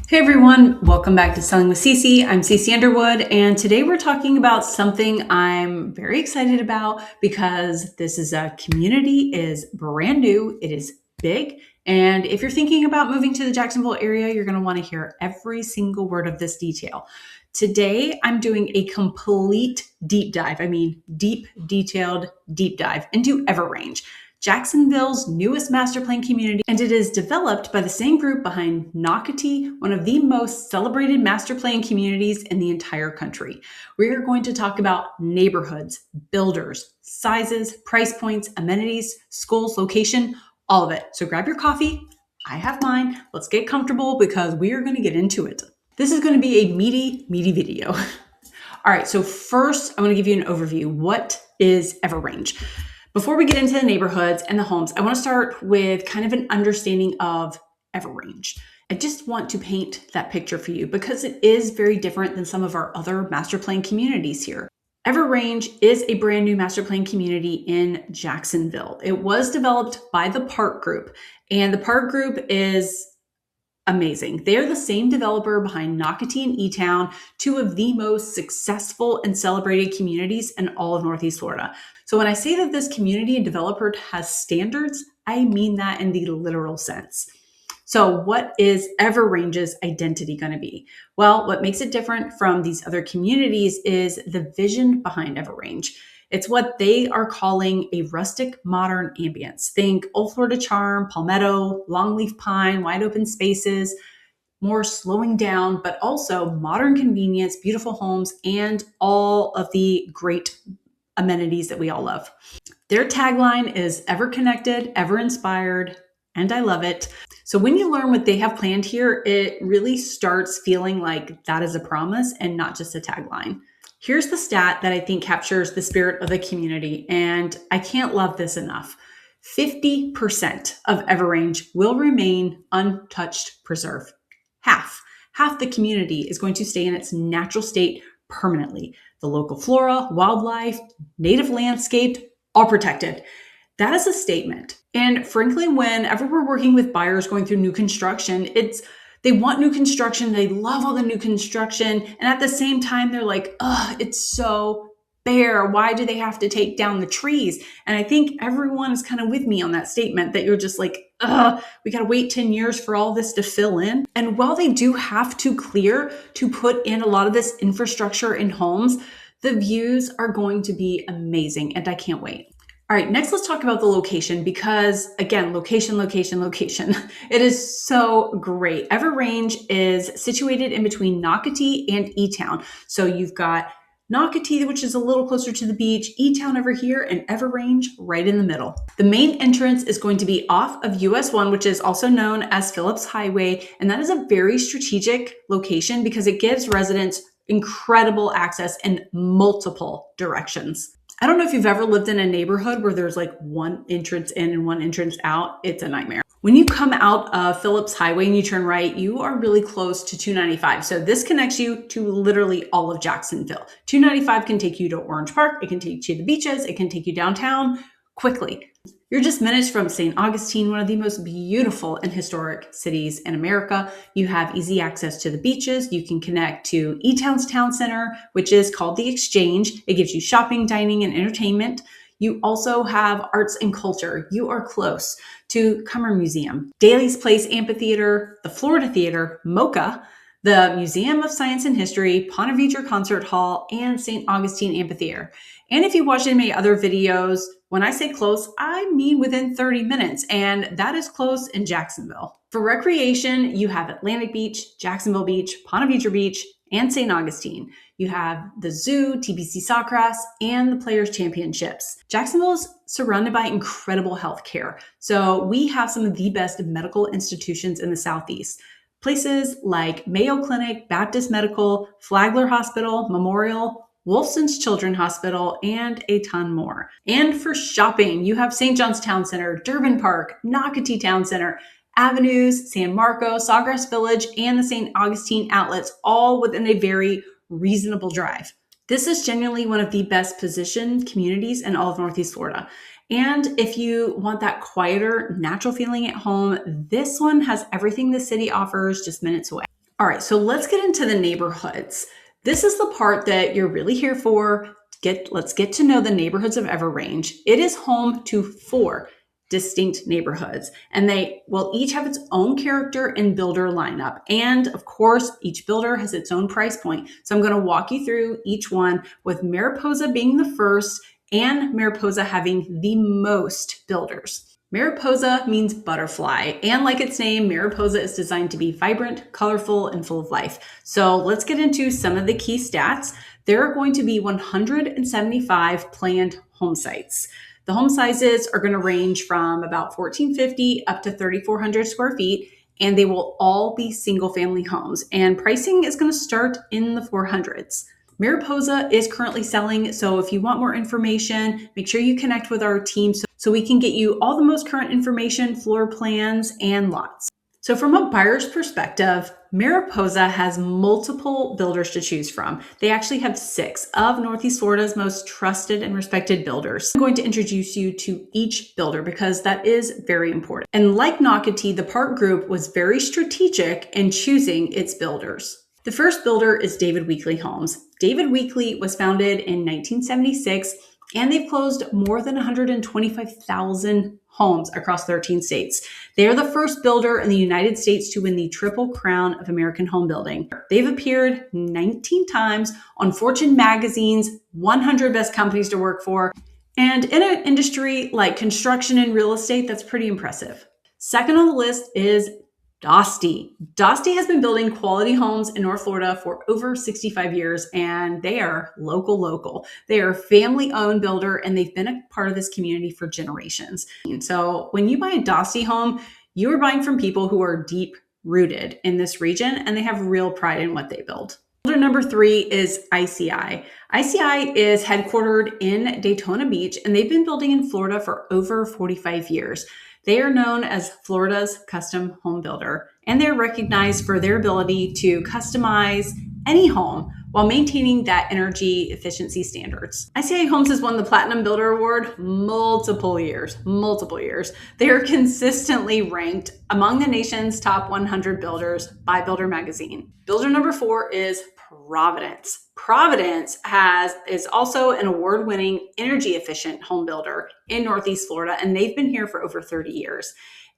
Hey everyone, welcome back to Selling with Cece. I'm Cece Underwood, and today we're talking about something I'm very excited about because this is a community, is brand new, it is big, and if you're thinking about moving to the Jacksonville area, you're going to want to hear every single word of this detail. Today, I'm doing a complete deep dive, detailed deep dive into EverRange, Jacksonville's newest master plan community, and it is developed by the same group behind Nocatee, one of the most celebrated master plan communities in the entire country. We are going to talk about neighborhoods, builders, sizes, price points, amenities, schools, location, all of it. So grab your coffee. I have mine. Let's get comfortable because we are going to get into it. This is going to be a meaty video. All right, so first I want to give you an overview. What is EverRange? Before we get into the neighborhoods and the homes, I want to start with kind of an understanding of EverRange. I just want to paint that picture for you because it is very different than some of our other master plan communities here. EverRange is a brand new master plan community in Jacksonville. It was developed by the PARC Group, and the PARC Group is amazing. They're the same developer behind Nocatee and eTown, two of the most successful and celebrated communities in all of Northeast Florida. So when I say that this community and developer has standards, I mean that in the literal sense. So what is EverRange's identity going to be? Well, what makes it different from these other communities is the vision behind EverRange. It's what they are calling a rustic modern ambience. Think Old Florida charm, palmetto, longleaf pine, wide open spaces, more slowing down, but also modern convenience, beautiful homes, and all of the great amenities that we all love. Their tagline is ever connected, ever inspired, and I love it. So when you learn what they have planned here, it really starts feeling like that is a promise and not just a tagline. Here's the stat that I think captures the spirit of the community, and I can't love this enough. 50% of EverRange will remain untouched preserve. Half the community is going to stay in its natural state permanently. The local flora, wildlife, native landscape, all protected. That is a statement. And frankly, whenever we're working with buyers going through new construction, they want new construction. They love all the new construction. And at the same time, they're like, it's so bare. Why do they have to take down the trees? And I think everyone is kind of with me on that statement that you're just like, we got to wait 10 years for all this to fill in. And while they do have to clear to put in a lot of this infrastructure in homes, the views are going to be amazing. And I can't wait. All right, next let's talk about the location because again, location. It is so great. EverRange is situated in between Nocatee and eTown. So you've got Nocatee, which is a little closer to the beach, eTown over here, and EverRange right in the middle. The main entrance is going to be off of US 1, which is also known as Phillips Highway. And that is a very strategic location because it gives residents incredible access in multiple directions. I don't know if you've ever lived in a neighborhood where there's like one entrance in and one entrance out. It's a nightmare. When you come out of Phillips Highway and you turn right, you are really close to 295. So this connects you to literally all of Jacksonville. 295 can take you to Orange Park. It can take you to the beaches. It can take you downtown quickly. You're just minutes from St. Augustine, one of the most beautiful and historic cities in America. You have easy access to the beaches. You can connect to eTown's town center, which is called the Exchange. It gives you shopping, dining, and entertainment. You also have arts and culture. You are close to Cummer Museum, Daly's Place Amphitheater, the Florida Theater, MoCA, the Museum of Science and History, Ponte Vedra Concert Hall, and St. Augustine Amphitheater. And if you watched any of my other videos, when I say close, I mean within 30 minutes, and that is close in Jacksonville. For recreation, you have Atlantic Beach, Jacksonville Beach, Ponte Vedra Beach, and St. Augustine. You have the zoo, TBC Sawgrass, and the Players Championships. Jacksonville is surrounded by incredible health care. So we have some of the best medical institutions in the Southeast. Places like Mayo Clinic, Baptist Medical, Flagler Hospital, Memorial, Wolfson's Children's Hospital, and a ton more. And for shopping, you have St. John's Town Center, Durbin Park, Nocatee Town Center, Avenues, San Marco, Sawgrass Village, and the St. Augustine outlets, all within a very reasonable drive. This is genuinely one of the best positioned communities in all of Northeast Florida. And if you want that quieter, natural feeling at home, this one has everything the city offers just minutes away. All right, so let's get into the neighborhoods. This is the part that you're really here for. Let's get to know the neighborhoods of EverRange. It is home to 4 distinct neighborhoods, and they will each have its own character and builder lineup. And of course, each builder has its own price point. So I'm going to walk you through each one, with Mariposa being the first and Mariposa having the most builders. Mariposa means butterfly, and like its name, Mariposa is designed to be vibrant, colorful, and full of life. So let's get into some of the key stats. There are going to be 175 planned home sites. The home sizes are going to range from about 1,450 up to 3,400 square feet, and they will all be single family homes. And pricing is going to start in the 400s. Mariposa is currently selling, so if you want more information, make sure you connect with our team so we can get you all the most current information, floor plans, and lots. So from a buyer's perspective, Mariposa has multiple builders to choose from. They actually have 6 of Northeast Florida's most trusted and respected builders. I'm going to introduce you to each builder because that is very important. And like Nocatee, the PARC Group was very strategic in choosing its builders. The first builder is David Weekley Homes. David Weekley was founded in 1976, and they've closed more than 125,000 homes across 13 states. They are the first builder in the United States to win the Triple Crown of American home building. They've appeared 19 times on Fortune magazine's 100 Best Companies to Work For, and in an industry like construction and real estate, that's pretty impressive. Second on the list is Dosty. Dosty has been building quality homes in North Florida for over 65 years, and they are local. They are a family-owned builder, and they've been a part of this community for generations. And so when you buy a Dosty home, you are buying from people who are deep-rooted in this region, and they have real pride in what they build. Builder number 3 is ICI. ICI is headquartered in Daytona Beach, and they've been building in Florida for over 45 years. They are known as Florida's custom home builder, and they're recognized for their ability to customize any home while maintaining that energy efficiency standards. ICI Homes has won the Platinum Builder Award multiple years. They are consistently ranked among the nation's top 100 builders by Builder Magazine. Builder number 4 is Providence. Providence is also an award-winning energy efficient home builder in Northeast Florida, and they've been here for over 30 years.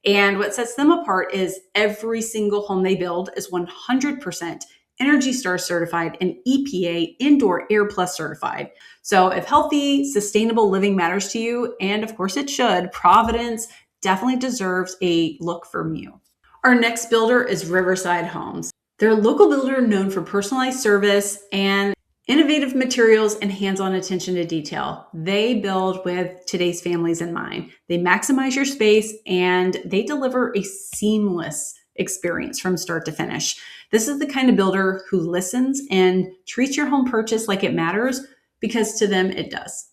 And what sets them apart is every single home they build is 100% Energy Star certified and EPA Indoor Air Plus certified. So if healthy, sustainable living matters to you, and of course it should, Providence definitely deserves a look from you. Our next builder is Riverside Homes. They're a local builder known for personalized service and innovative materials and hands-on attention to detail. They build with today's families in mind. They maximize your space, and they deliver a seamless experience from start to finish. This is the kind of builder who listens and treats your home purchase like it matters, because to them it does.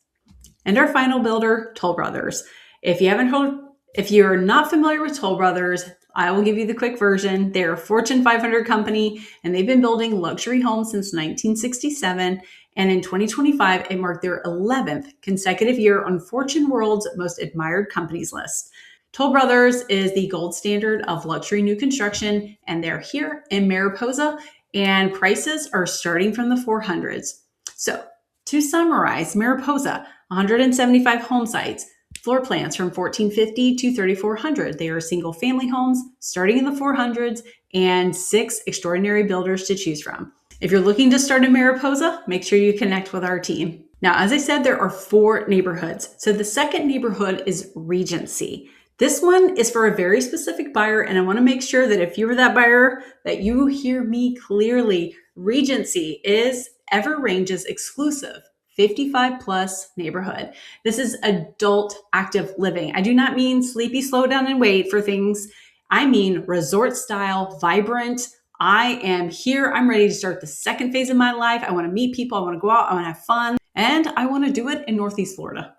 And our final builder, Toll Brothers. If you're not familiar with Toll Brothers, I will give you the quick version. They're a Fortune 500 company, and they've been building luxury homes since 1967. And in 2025, it marked their 11th consecutive year on Fortune World's Most Admired Companies list. Toll Brothers is the gold standard of luxury new construction, and they're here in Mariposa, and prices are starting from the 400s. So to summarize, Mariposa, 175 home sites, floor plans from 1,450 to 3,400. They are single family homes starting in the 400s, and 6 extraordinary builders to choose from. If you're looking to start in Mariposa, make sure you connect with our team. Now, as I said, there are 4 neighborhoods. So the second neighborhood is Regency. This one is for a very specific buyer, and I want to make sure that if you were that buyer, that you hear me clearly. Regency is EverRange's exclusive 55 plus neighborhood. This is adult active living. I do not mean sleepy, slow down and wait for things. I mean resort style, vibrant. I am here. I'm ready to start the second phase of my life. I want to meet people. I want to go out. I want to have fun. And I want to do it in Northeast Florida.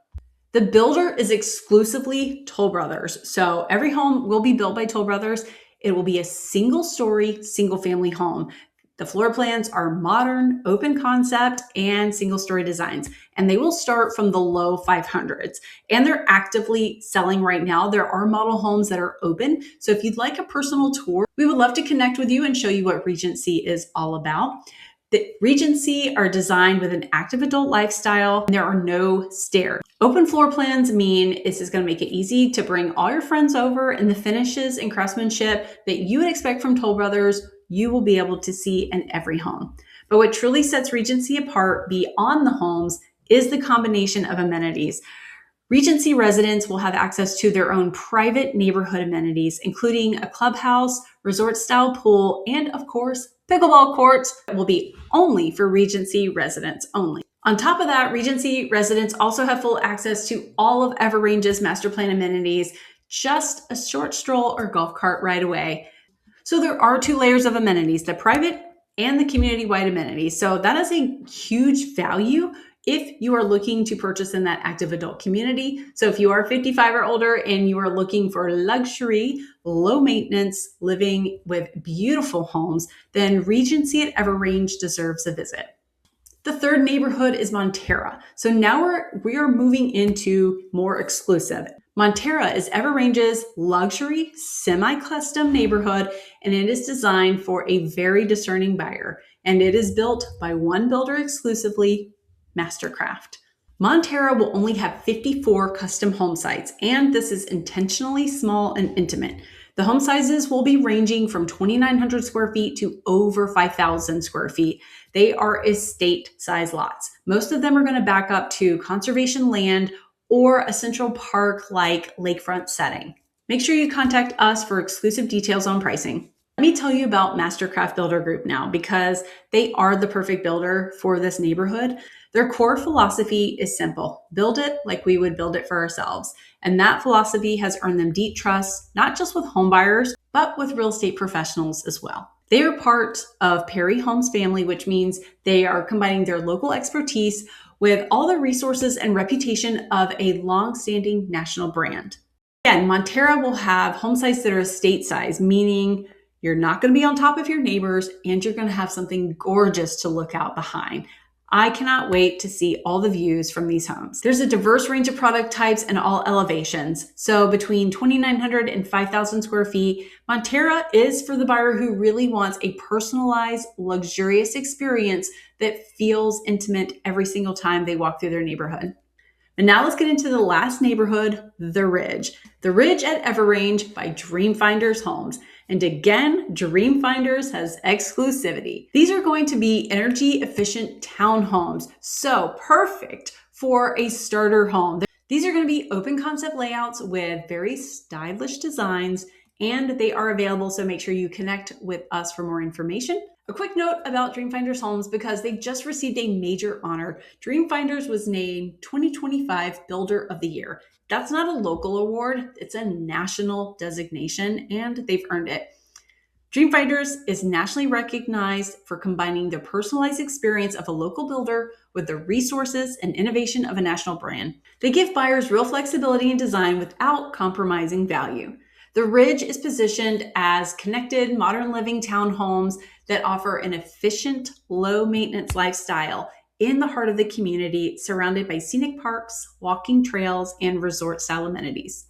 The builder is exclusively Toll Brothers. So every home will be built by Toll Brothers. It will be a single story, single family home. The floor plans are modern, open concept, and single-story designs, and they will start from the low 500s. And they're actively selling right now. There are model homes that are open. So if you'd like a personal tour, we would love to connect with you and show you what Regency is all about. The Regency are designed with an active adult lifestyle, and there are no stairs. Open floor plans mean this is going to make it easy to bring all your friends over, and the finishes and craftsmanship that you would expect from Toll Brothers, you will be able to see in every home. But what truly sets Regency apart beyond the homes is the combination of amenities. Regency residents will have access to their own private neighborhood amenities, including a clubhouse, resort-style pool, and of course, pickleball courts that will be only for Regency residents only. On top of that, Regency residents also have full access to all of EverRange's master plan amenities, just a short stroll or golf cart ride away. So there are 2 layers of amenities, the private and the community-wide amenities. So that is a huge value if you are looking to purchase in that active adult community. So if you are 55 or older and you are looking for luxury, low maintenance living with beautiful homes, then Regency at EverRange deserves a visit. The third neighborhood is Monterra. So now we are moving into more exclusive. Monterra is EverRange's luxury semi-custom neighborhood, and it is designed for a very discerning buyer. And it is built by one builder exclusively, Mastercraft. Monterra will only have 54 custom home sites, and this is intentionally small and intimate. The home sizes will be ranging from 2,900 square feet to over 5,000 square feet. They are estate size lots. Most of them are going to back up to conservation land or a central park-like lakefront setting. Make sure you contact us for exclusive details on pricing. Let me tell you about Mastercraft Builder Group now, because they are the perfect builder for this neighborhood. Their core philosophy is simple: build it like we would build it for ourselves. And that philosophy has earned them deep trust, not just with home buyers, but with real estate professionals as well. They are part of Perry Homes family, which means they are combining their local expertise with all the resources and reputation of a long-standing national brand. Again, Monterra will have home sites that are estate size, meaning you're not going to be on top of your neighbors, and you're going to have something gorgeous to look out behind. I cannot wait to see all the views from these homes. There's a diverse range of product types and all elevations. So between 2,900 and 5,000 square feet, Monterra is for the buyer who really wants a personalized, luxurious experience that feels intimate every single time they walk through their neighborhood. And now let's get into the last neighborhood, The Ridge. The Ridge at EverRange by Dreamfinders Homes. And again, Dreamfinders has exclusivity. These are going to be energy efficient townhomes, so perfect for a starter home. These are going to be open concept layouts with very stylish designs, and they are available, so make sure you connect with us for more information. A quick note about Dreamfinders Homes, because they just received a major honor. Dreamfinders was named 2025 Builder of the Year. That's not a local award, it's a national designation, and they've earned it. Dreamfinders is nationally recognized for combining the personalized experience of a local builder with the resources and innovation of a national brand. They give buyers real flexibility in design without compromising value. The Ridge is positioned as connected, modern living townhomes that offer an efficient, low-maintenance lifestyle in the heart of the community, surrounded by scenic parks, walking trails, and resort-style amenities.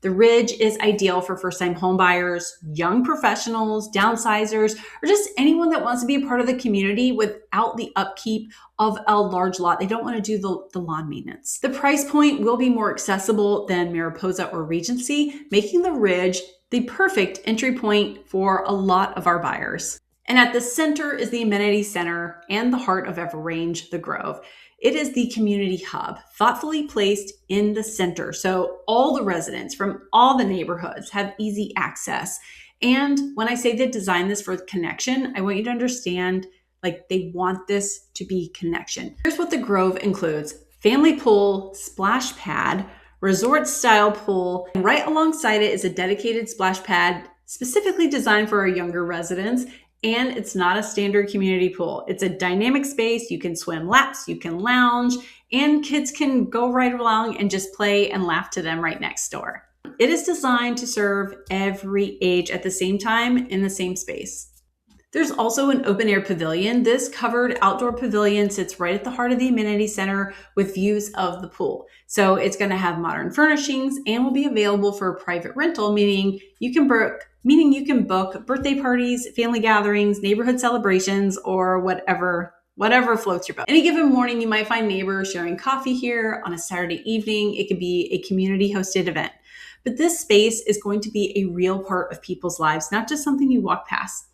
The Ridge is ideal for first-time homebuyers, young professionals, downsizers, or just anyone that wants to be a part of the community without the upkeep of a large lot. They don't want to do the lawn maintenance. The price point will be more accessible than Mariposa or Regency, making the Ridge the perfect entry point for a lot of our buyers. And at the center is the amenity center and the heart of EverRange, the Grove. It is the community hub, thoughtfully placed in the center, so all the residents from all the neighborhoods have easy access. And when I say they designed this for connection, I want you to understand, like, they want this to be connection. Here's what the Grove includes: family pool, splash pad, resort style pool, and right alongside it is a dedicated splash pad specifically designed for our younger residents. And it's not a standard community pool. It's a dynamic space. You can swim laps, you can lounge, and kids can go right along and just play and laugh to them right next door. It is designed to serve every age at the same time in the same space. There's also an open air pavilion. This covered outdoor pavilion sits right at the heart of the amenity center with views of the pool. So it's going to have modern furnishings and will be available for private rental, meaning you can book birthday parties, family gatherings, neighborhood celebrations, or whatever floats your boat. Any given morning, you might find neighbors sharing coffee here. On a Saturday evening, it could be a community hosted event. But this space is going to be a real part of people's lives, not just something you walk past.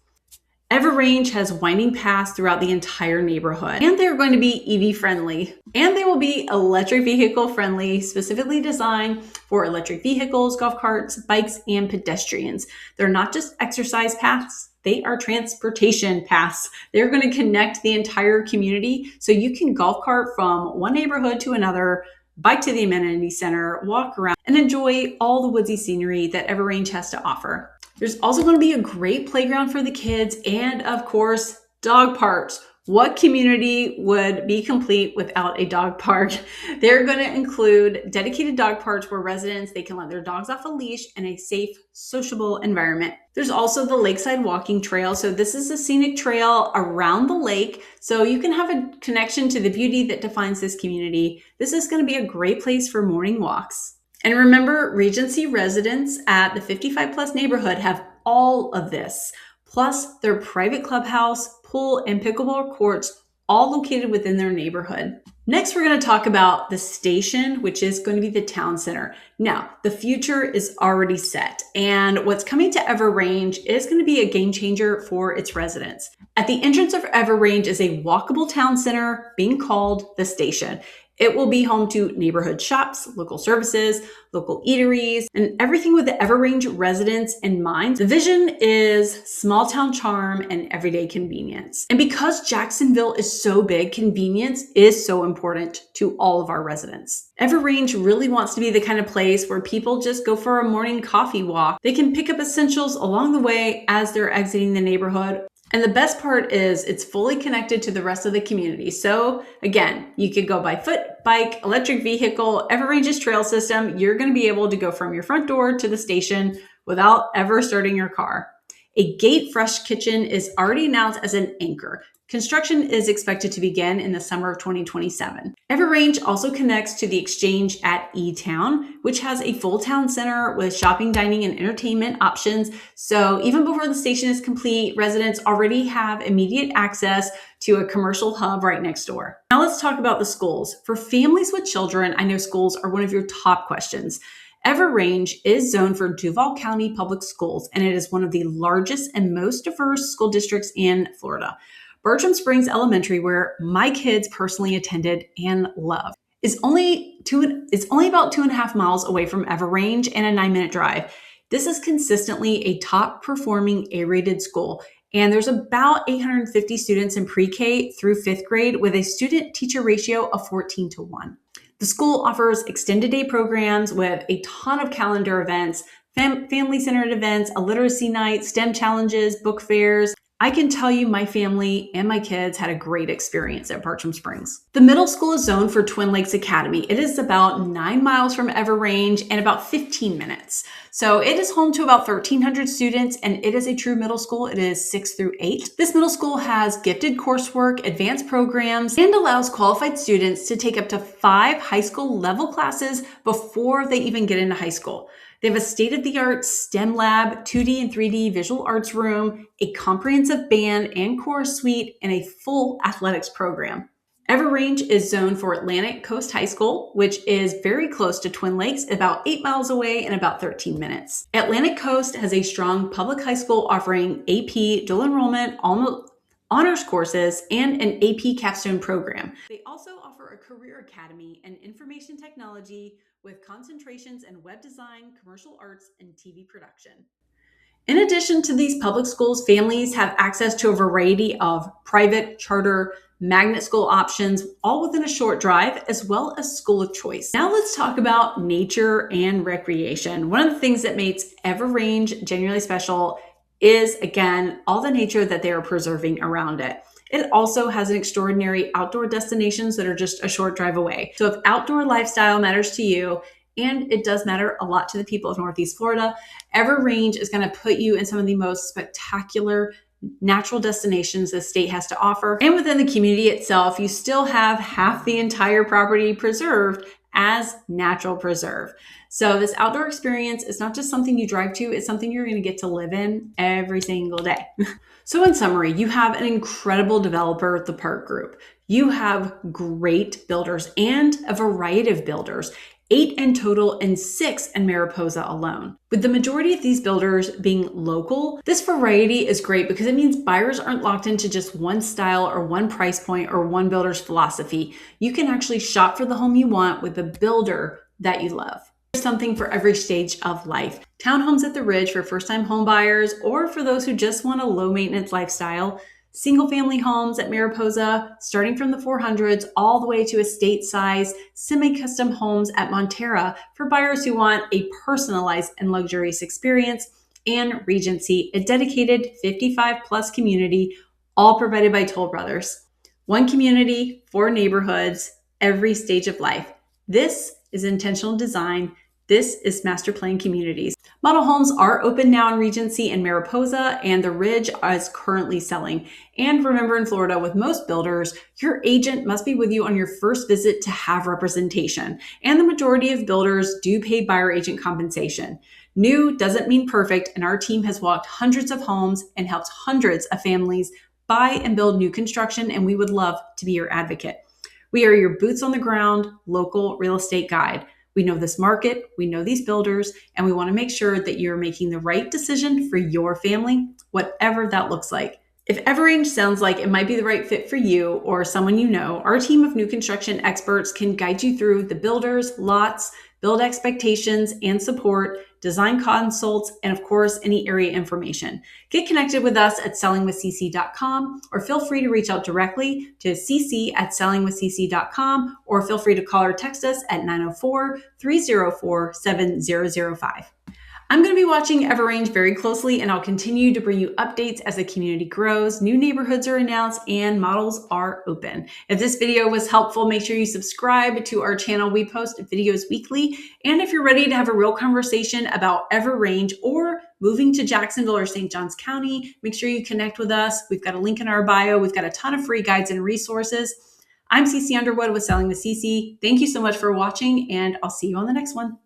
EverRange has winding paths throughout the entire neighborhood, and they're going to be EV friendly, and they will be electric vehicle friendly, specifically designed for electric vehicles, golf carts, bikes, and pedestrians. They're not just exercise paths, they are transportation paths. They're going to connect the entire community so you can golf cart from one neighborhood to another, bike to the amenity center, walk around, and enjoy all the woodsy scenery that EverRange has to offer. There's also going to be a great playground for the kids and, of course, dog parks. What community would be complete without a dog park? They're going to include dedicated dog parks where residents, they can let their dogs off a leash in a safe, sociable environment. There's also the Lakeside Walking Trail. So this is a scenic trail around the lake. So you can have a connection to the beauty that defines this community. This is going to be a great place for morning walks. And remember, Regency residents at the 55 plus neighborhood have all of this, plus their private clubhouse, pool, and pickleball courts, all located within their neighborhood. Next, we're going to talk about the station, which is going to be the town center. Now, the future is already set, and what's coming to EverRange is going to be a game changer for its residents. At the entrance of EverRange is a walkable town center being called the station. It will be home to neighborhood shops, local services, local eateries, and everything with the EverRange residents in mind. The vision is small town charm and everyday convenience. And because Jacksonville is so big, convenience is so important to all of our residents. EverRange really wants to be the kind of place where people just go for a morning coffee walk. They can pick up essentials along the way as they're exiting the neighborhood. And the best part is it's fully connected to the rest of the community. So again, you could go by foot, bike, electric vehicle, EverRange's trail system. You're going to be able to go from your front door to the station without ever starting your car. A gate fresh kitchen is already announced as an anchor. Construction is expected to begin in the summer of 2027. EverRange also connects to the exchange at eTown, which has a full town center with shopping, dining, and entertainment options. So even before the station is complete, residents already have immediate access to a commercial hub right next door. Now let's talk about the schools. For families with children, I know schools are one of your top questions. EverRange is zoned for Duval County Public Schools, and it is one of the largest and most diverse school districts in Florida. Bertram Springs Elementary, where my kids personally attended and loved, is only about 2.5 miles away from EverRange and a 9-minute drive. This is consistently a top performing A-rated school, and there's about 850 students in pre-K through 5th grade with a student-teacher ratio of 14:1. The school offers extended day programs with a ton of calendar events, family-centered events, a literacy night, STEM challenges, book fairs. I can tell you my family and my kids had a great experience at Bertram Springs. The middle school is zoned for Twin Lakes Academy. It is about 9 miles from EverRange and about 15 minutes. So it is home to about 1,300 students, and it is a true middle school. It is 6 through 8. This middle school has gifted coursework, advanced programs, and allows qualified students to take up to 5 high school level classes before they even get into high school. They have a state-of-the-art STEM lab, 2D and 3D visual arts room, a comprehensive band and chorus suite, and a full athletics program. EverRange is zoned for Atlantic Coast High School, which is very close to Twin Lakes, about 8 miles away in about 13 minutes. Atlantic Coast has a strong public high school offering AP, dual enrollment, honors courses, and an AP capstone program. They also offer a career academy and information technology with concentrations in web design, commercial arts, and TV production. In addition to these public schools, families have access to a variety of private, charter, magnet school options, all within a short drive, as well as school of choice. Now let's talk about nature and recreation. One of the things that makes EverRange genuinely special is, again, all the nature that they are preserving around it. It also has an extraordinary outdoor destinations that are just a short drive away. So if outdoor lifestyle matters to you, and it does matter a lot to the people of Northeast Florida, EverRange is going to put you in some of the most spectacular natural destinations the state has to offer. And within the community itself, you still have half the entire property preserved as natural preserve. So this outdoor experience is not just something you drive to, it's something you're going to get to live in every single day. So in summary, you have an incredible developer, the PARC Group. You have great builders and a variety of builders, 8 in total and 6 in Mariposa alone. With the majority of these builders being local, this variety is great because it means buyers aren't locked into just one style or one price point or one builder's philosophy. You can actually shop for the home you want with the builder that you love. There's something for every stage of life. Townhomes at the Ridge for first-time home buyers or for those who just want a low-maintenance lifestyle. Single-family homes at Mariposa, starting from the 400s all the way to estate-size, semi-custom homes at Monterra for buyers who want a personalized and luxurious experience, and Regency, a dedicated 55-plus community, all provided by Toll Brothers. One community, 4 neighborhoods, every stage of life. This is intentional design. This is master plan communities. Model homes are open now in Regency and Mariposa, and the Ridge is currently selling. And remember, in Florida, with most builders, your agent must be with you on your first visit to have representation. And the majority of builders do pay buyer agent compensation. New doesn't mean perfect, and our team has walked hundreds of homes and helped hundreds of families buy and build new construction, and we would love to be your advocate. We are your boots on the ground, local real estate guide. We know this market, we know these builders, and we want to make sure that you're making the right decision for your family, whatever that looks like. If EverRange sounds like it might be the right fit for you or someone you know, our team of new construction experts can guide you through the builders, lots, build expectations and support, design consults, and of course, any area information. Get connected with us at sellingwithcc.com or feel free to reach out directly to cc@sellingwithcc.com or feel free to call or text us at 904-304-7005. I'm going to be watching EverRange very closely, and I'll continue to bring you updates as the community grows, new neighborhoods are announced, and models are open. If this video was helpful, make sure you subscribe to our channel. We post videos weekly. And if you're ready to have a real conversation about EverRange or moving to Jacksonville or St. Johns County, make sure you connect with us. We've got a link in our bio. We've got a ton of free guides and resources. I'm CC Underwood with Selling with CC. Thank you so much for watching, and I'll see you on the next one.